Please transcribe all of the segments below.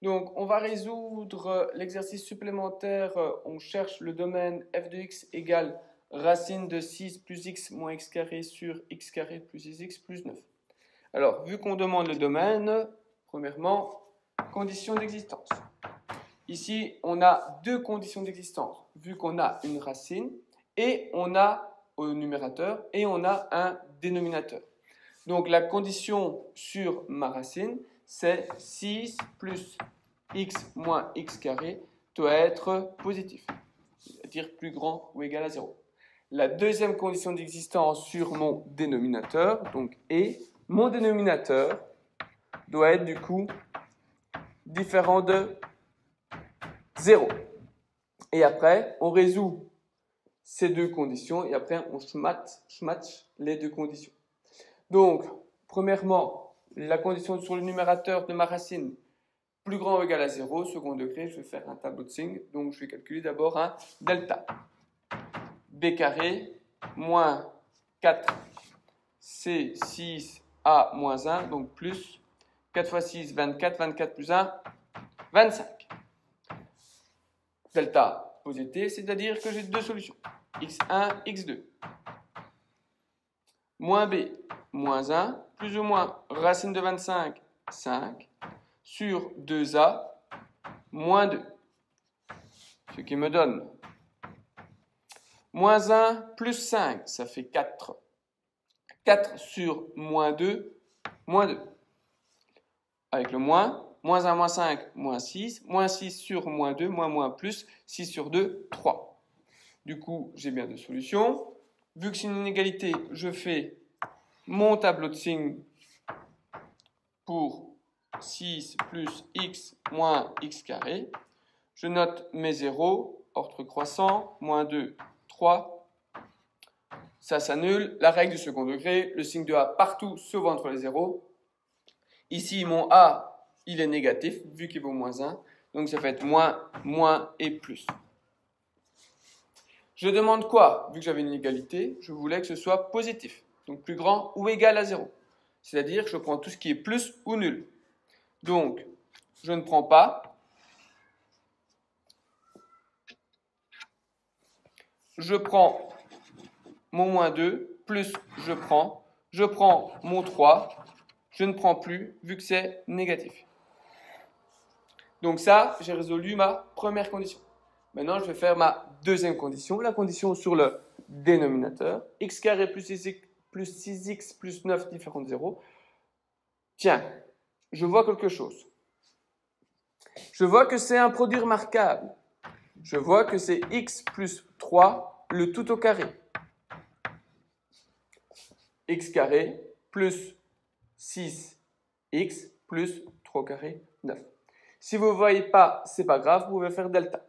Donc, on va résoudre l'exercice supplémentaire. On cherche le domaine f de x égale racine de 6 plus x moins x carré sur x carré plus 6x plus 9. Alors, vu qu'on demande le domaine, premièrement, conditions d'existence. Ici, on a deux conditions d'existence, vu qu'on a une racine et on a au numérateur et on a un dénominateur. Donc, la condition sur ma racine, c'est 6 plus x moins x carré doit être positif, c'est-à-dire plus grand ou égal à 0. La deuxième condition d'existence sur mon dénominateur, donc est, mon dénominateur doit être du coup différent de 0. Et après, on résout ces deux conditions et après, on match les deux conditions. Donc, premièrement, la condition sur le numérateur de ma racine, plus grand ou égal à 0, second degré, je vais faire un tableau de signes. Donc, je vais calculer d'abord un delta. B carré moins 4C6A moins 1, donc plus 4 fois 6, 24, 24 plus 1, 25. Delta positif, c'est-à-dire que j'ai deux solutions, x1, x2. Moins b, moins 1, plus ou moins racine de 25, 5, sur 2a, moins 2. Ce qui me donne moins 1 plus 5, ça fait 4. 4 sur moins 2, moins 2. Avec le moins 1, moins 5, moins 6. Moins 6 sur moins 2, moins plus, 6 sur 2, 3. Du coup, j'ai bien deux solutions. Vu que c'est une inégalité, je fais mon tableau de signes pour 6 plus x moins x carré. Je note mes zéros, ordre croissant, moins 2, 3. Ça s'annule. La règle du second degré, le signe de A partout sauf entre les zéros. Ici, mon A, il est négatif, vu qu'il vaut moins 1. Donc, ça fait être moins, moins et plus. Je demande quoi? Vu que j'avais une égalité, je voulais que ce soit positif. Donc, plus grand ou égal à 0. C'est-à-dire que je prends tout ce qui est plus ou nul. Donc, je ne prends pas. Je prends mon moins 2, plus je prends mon 3, je ne prends plus, vu que c'est négatif. Donc ça, j'ai résolu ma première condition. Maintenant, je vais faire ma deuxième condition, la condition sur le dénominateur, x carré plus 6x plus 9 différent de 0. Tiens, je vois quelque chose. Je vois que c'est un produit remarquable. Je vois que c'est x plus 3, le tout au carré. X carré plus 6x plus 3 au carré, 9. Si vous ne voyez pas, c'est pas grave, vous pouvez faire delta.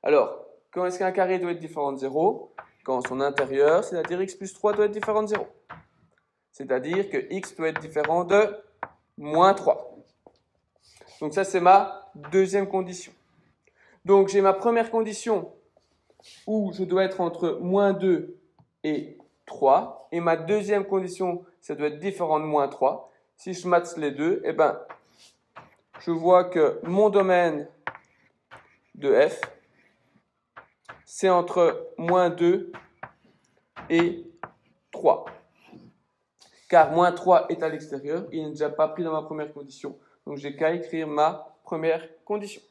Alors, quand est-ce qu'un carré doit être différent de 0? Quand son intérieur, c'est-à-dire x plus 3 doit être différent de 0. C'est-à-dire que x doit être différent de moins 3. Donc ça, c'est ma deuxième condition. Donc j'ai ma première condition où je dois être entre moins 2 et 3. Et ma deuxième condition, ça doit être différent de moins 3. Si je matche les deux, eh ben, je vois que mon domaine de f, c'est entre moins 2 et 3. Car moins 3 est à l'extérieur, il n'est déjà pas pris dans ma première condition. Donc j'ai qu'à écrire ma première condition.